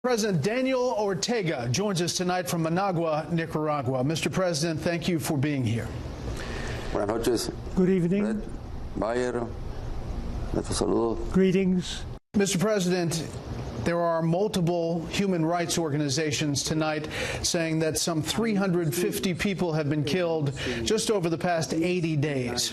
President Daniel Ortega joins us tonight from Managua, Nicaragua. Mr. President, thank you for being here. Buenas noches. Good evening. Bret Baier, nuestro saludo. Greetings. Mr. President, there are multiple human rights organizations tonight saying that some 350 people have been killed just over the past 80 days.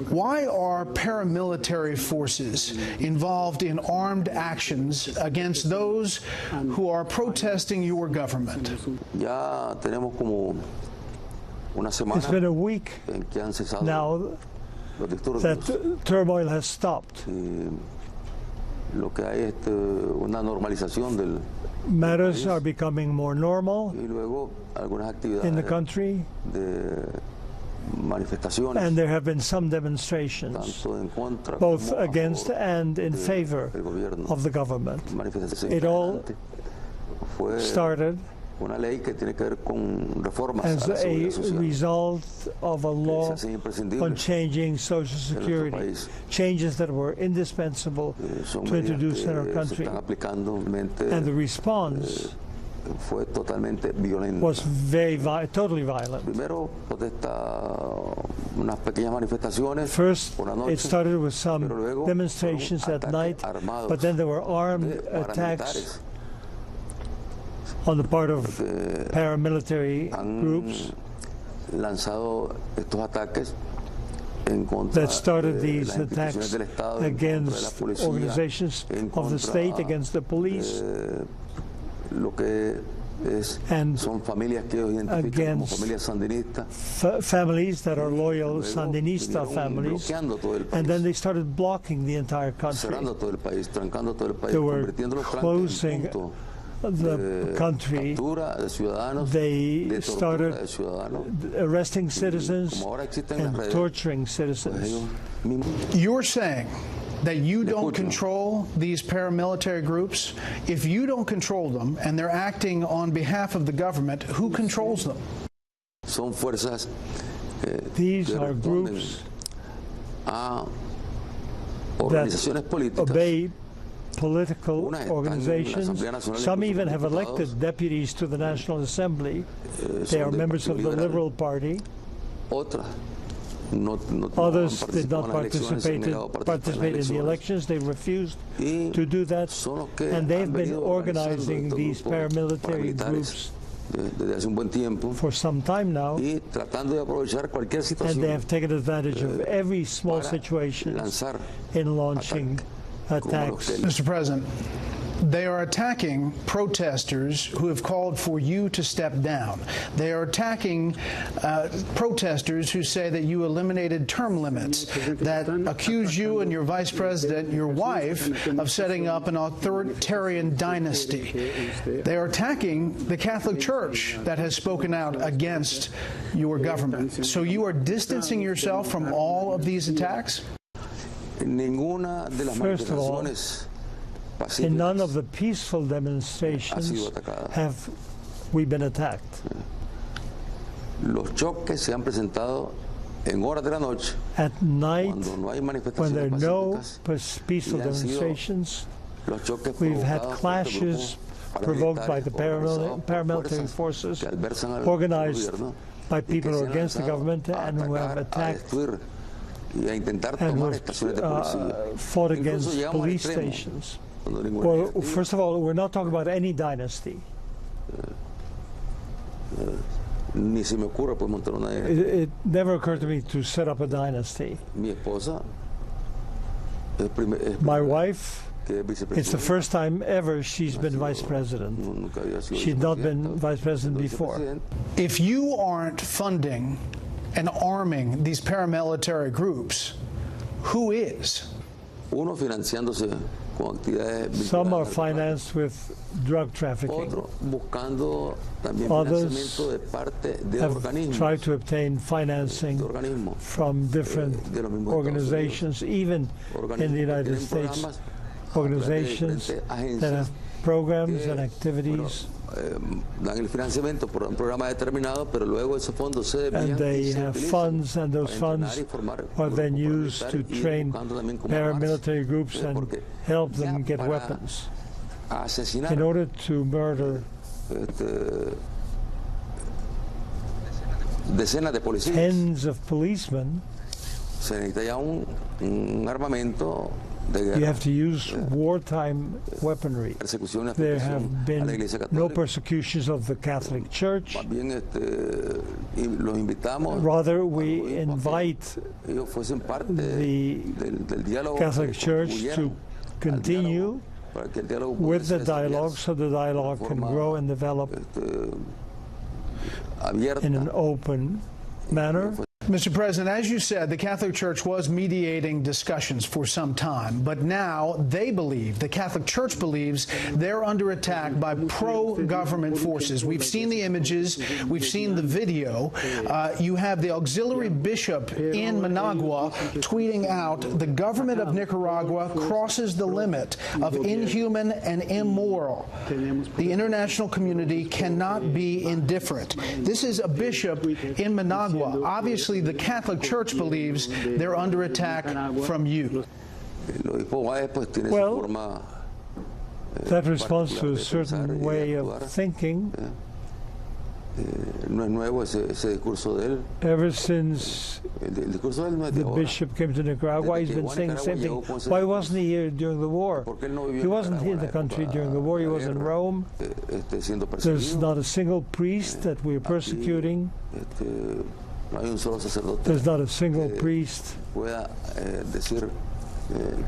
Why are paramilitary forces involved in armed actions against those who are protesting your government? Ya tenemos como una semana. It's been a week now that turmoil has stopped. Lo que hay es una normalización del Matters are becoming more normal y luego algunas actividades in the country, de manifestaciones, and there have been some demonstrations, tanto en contra both como a against favor and in favor del gobierno. of the government. It all fue started una ley que tiene que ver con reformas as a la a seguridad social, result of a law que se hacen imprescindibles on changing Social Security, país. changes that were indispensable Son to introduce in our que country. se están aplicando And the response fue totalmente violenta. was totally violent. Primero unas pequeñas manifestaciones. First, por la noche, it started with some pero luego demonstrations at night, but then there were armed attacks on the part of paramilitary groups lanzado estos ataques en contra that started de these las instituciones attacks del Estado, against organizations of the state, against the police, lo que and son familias que ellos identifican como against familias sandinistas. families that are loyal Sandinista families, and then they started blocking the entire country. Cerrando todo el país, trancando todo el país, They were convirtiendo los tranques en closing punto the country. captura de ciudadanos, They de tortura started de ciudadanos. arresting citizens Como ahora existen las and redes, torturing pues citizens. ellos mismos. You're saying that you don't escucho. control these paramilitary groups? If you don't control them and they're acting on behalf of the government, who controls them? Son fuerzas These que are responden groups a that organizaciones políticas. obey political Una están en la organizations. Asamblea Nacional de Some even have Diputados. elected deputies to the National Assembly. They Son are del members of Partido the Liberal. Liberal Party. Otras no Others han did not participado en las elecciones, se han negado a participate in the elecciones. elections. They refused Y to do that, son los que and they've han been venido organizing organizando these estos paramilitary paramilitares groups desde hace un buen tiempo for some time now, y tratando de aprovechar cualquier and situación they have taken advantage of every small para situation lanzar in launching attacks. Mr. President, they are attacking protesters who have called for you to step down. They are attacking protesters who say that you eliminated term limits, that accuse you and your vice president, your wife, of setting up an authoritarian dynasty. They are attacking the Catholic Church that has spoken out against your government. So you are distancing yourself from all of these attacks? Ninguna de las First of all, manifestaciones in none pacíficas of the peaceful demonstrations sido atacada. have we been attacked. Los choques se han presentado en horas de la noche At night, cuando no hay when there manifestaciones are no pacíficas. peaceful y han sido demonstrations, Los choques we've had provocados por clashes estos provoked by the organizados por paramilitary fuerzas forces, que adversan al organized gobierno by y que people who se are han against the lanzado government a and who have atacar, a attacked destruir y a intentar and tomar who estaciones de policía. fought Incluso against llegamos al police extremo stations. cuando ninguna Well, dinastía, first of all, we're not talking about any dynasty. ni se me ocurre pues montar una dinastía. It never occurred to me to set up a dynasty. Mi esposa es My wife, que es it's the vicepresidenta. first time ever she's been vice president. Nunca había sido She'd not vicepresidenta. been vice president Siendo before. vicepresidenta. If you aren't funding and arming these paramilitary groups, who is? Uno financiándose con actividades Some are vinculadas al financed with drug trafficking. otro buscando también Others financiamiento de parte de Have organismos, tried to obtain financing de organismos from different de los mismos Estados organizations, even Organismos in the que United tienen States, programas organizations diferentes agencias that have programs que, and activities, dan el financiamiento por un programa determinado, pero luego esos fondos se desvían and y they se have utilizan funds, and those para entrenar funds y formar are then grupos used to paramilitares y train buscando también cómo armarse. paramilitary groups and Porque help ya them get para weapons. a asesinar in order to murder decenas de policías. tens of policemen, Se necesita ya un armamento de you guerra. have to use wartime weaponry. Persecuciones There a have la been Iglesia no Católica. persecutions of the Catholic Church. Más bien y los invitamos Rather, a we los obispos invite que ellos fuesen parte the del diálogo, Catholic que Church contribuyeran to al continue diálogo, para que el diálogo with the pudiese dialogue desarrollarse so the dialogue de can forma, grow and develop abierta. in an open manner. Mr. President, as you said, the Catholic Church was mediating discussions for some time, but now they believe, the Catholic Church believes, they're under attack by pro-government forces. We've seen the images, we've seen the video. You have the auxiliary bishop in Managua tweeting out, the government of Nicaragua crosses the limit of inhuman and immoral. The international community cannot be indifferent. This is a bishop in Managua. Obviously, the Catholic Church believes they're under attack from you. Well, that responds to a certain way of thinking. No es nuevo ese discurso de él. Ever since El discurso de él no es de the ahora. bishop came to Nicaragua, he's been saying the same thing. Why wasn't he here during the war? He wasn't here in the country during the war. He was in Rome. There's not a single priest that we're persecuting. No hay un solo sacerdote There's not a single priest pueda decir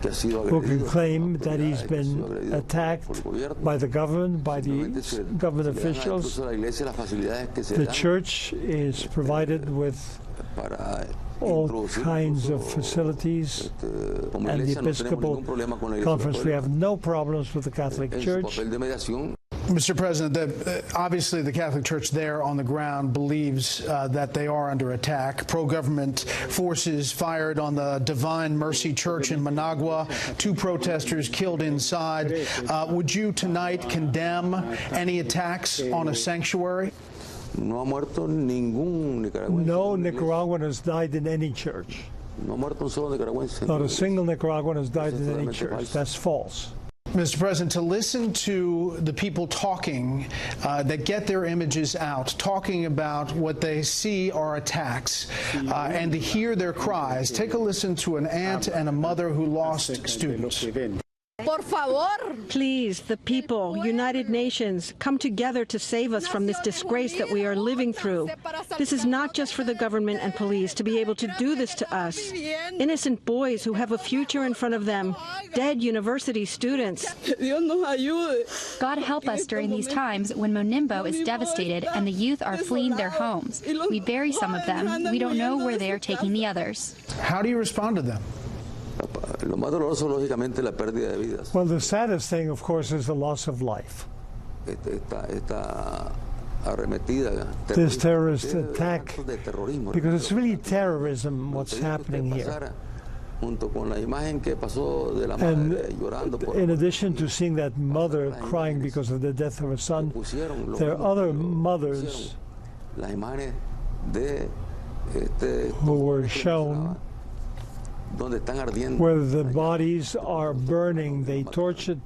que ha sido who can agredido claim por that he's autoridades, que ha sido been agredido attacked por el gobierno. by the government, by the Simplemente government se le dan officials. incluso a la iglesia las facilidades que se The dan church is provided with para all introducir kinds of incluso, facilities, como and the iglesia no tenemos Episcopal ningún problema con la iglesia Conference, we católica. have no problems with the Catholic En su Church. papel de mediación. Mr. President, obviously the Catholic Church there on the ground believes that they are under attack. Pro-government forces fired on the Divine Mercy Church in Managua, 2 protesters killed inside. Would you tonight condemn any attacks on a sanctuary? No ha muerto ningún nicaragüense. No Nicaraguan has died in any church. No ha muerto un solo nicaragüense. Not a single Nicaraguan has died in any Totalmente church. falso. That's false. Mr. President, to listen to the people talking that get their images out, talking about what they see are attacks, and to hear their cries, take a listen to an aunt and a mother who lost students. Por favor. Please, the people, United Nations, come together to save us from this disgrace that we are living through. This is not just for the government and police to be able to do this to us. Innocent boys who have a future in front of them, dead university students. Dios nos ayude. God help us during these times when Monimbo is devastated and the youth are fleeing their homes. We bury some of them. We don't know where they are taking the others. How do you respond to them? Lo más doloroso, lógicamente, la pérdida de vidas. Well, the saddest thing, of course, is the loss of life. Esta arremetida, This terrorist attack, actos de terrorismo, because it's really terrorism what's Lo que happening here. pasara, junto con la imagen que pasó de la And madre llorando por in addition to seeing that mother crying because of the death of her son, pusieron lo there are mismo other que mothers pusieron, las imágenes de este who were shown donde están ardiendo, where the bodies are burning. They tortured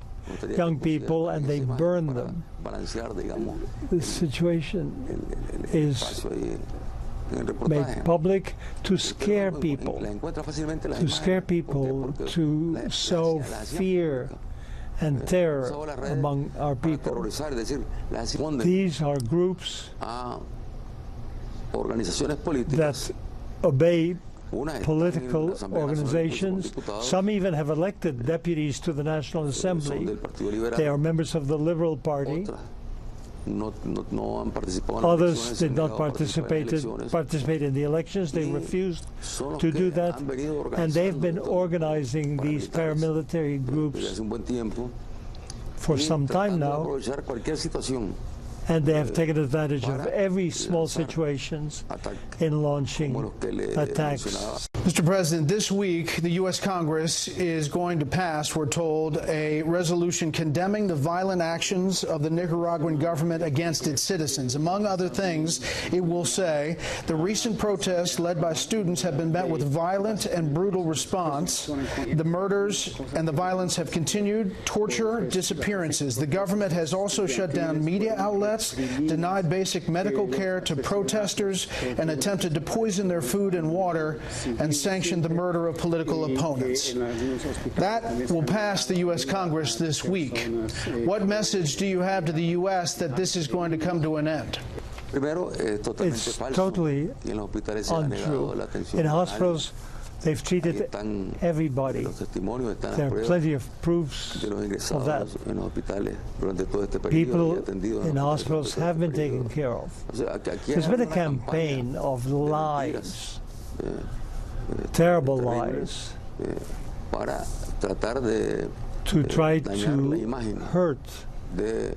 young people and they burn them. balancear, digamos, This situation is espacio ahí en el made reportaje. public to scare people, La encuentra fácilmente las to imágenes. scare ¿Por qué? people, Porque to la sow hacían fear pública. and terror Usaba las redes among our para people. terrorizar, es decir, las esconden These are groups a organizaciones políticas. that obey Unas están en political la Asamblea Nacional, organizations. incluso con diputados, Some even have elected deputies to the National son Assembly. del Partido Liberal. They are members of the Liberal Party. Otras no han participado en las Others elecciones, did han not negado participar en elecciones. participate in the elections. They Y refused son los to que do that. han venido And they've been organizando organizing para these militares paramilitary desde groups hace un buen tiempo for y some time tratando de now. aprovechar cualquier situación And they have taken advantage of every small situations ataque in launching como los que le attacks. mencionaba. Mr. President, this week, the U.S. Congress is going to pass, we're told, a resolution condemning the violent actions of the Nicaraguan government against its citizens. Among other things, it will say the recent protests led by students have been met with violent and brutal response. The murders and the violence have continued, torture, disappearances. The government has also shut down media outlets, denied basic medical care to protesters, and attempted to poison their food and water, and sanctioned the murder of political opponents. That will pass the U.S. Congress this week. What message do you have to the U.S. that this is going to come to an end? It's totally untrue. In hospitals, they've treated everybody. There are plenty of proofs of that. People in hospitals have been taken care of. There's been a campaign of lies, terrible lies, to try to hurt the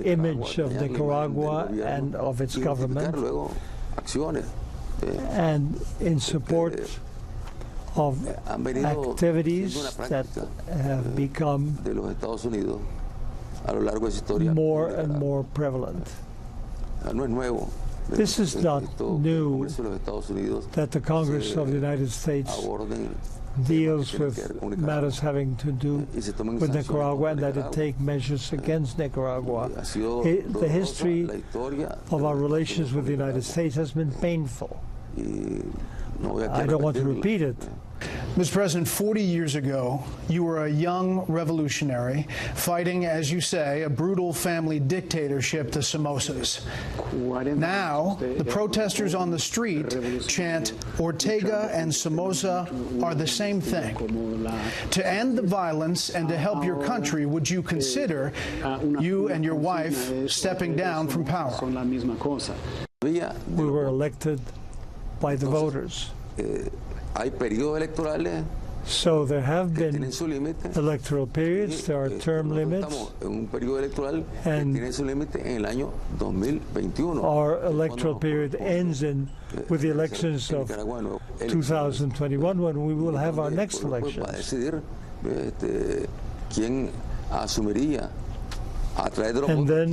image of Nicaragua and of its government, and in support of activities that have become more and more prevalent. This is not new that the Congress of the United States deals with matters having to do with Nicaragua and that it take measures against Nicaragua. The history of our relations with the United States has been painful. I don't want to repeat it. Mr. President, 40 years ago, you were a young revolutionary fighting, as you say, a brutal family dictatorship, the Somozas. Now, the protesters on the street chant, Ortega and Somoza are the same thing. To end the violence and to help your country, would you consider, you and your wife, stepping down from power? We were elected by the voters. So there have been electoral periods, there are term limits, and our electoral period ends with the elections of 2021, when we will have our next elections. And then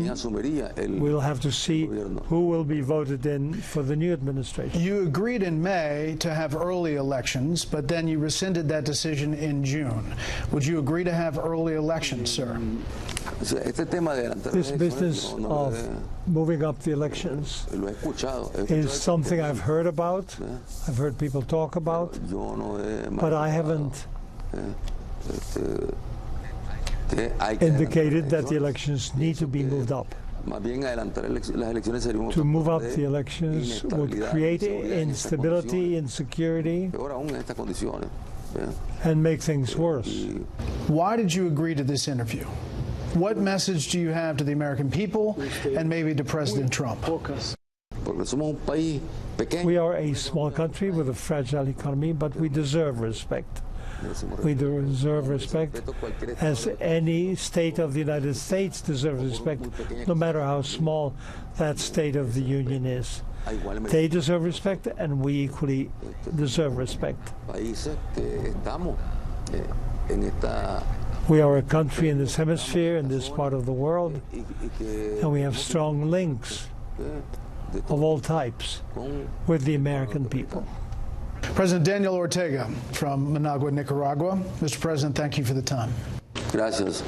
we'll have to see who will be voted in for the new administration. You agreed in May to have early elections, but then you rescinded that decision in June. Would you agree to have early elections, sir? This business of moving up the elections is something I've heard about, I've heard people talk about, but I haven't indicated that the elections need to be moved up. To move up the elections would create instability, insecurity, and make things worse. Why did you agree to this interview? What message do you have to the American people and maybe to President Trump? We are a small country with a fragile economy, but we deserve respect. We deserve respect as any state of the United States deserves respect, no matter how small that state of the Union is. They deserve respect, and we equally deserve respect. We are a country in this hemisphere, in this part of the world, and we have strong links of all types with the American people. President Daniel Ortega from Managua, Nicaragua. Mr. President, thank you for the time. Gracias.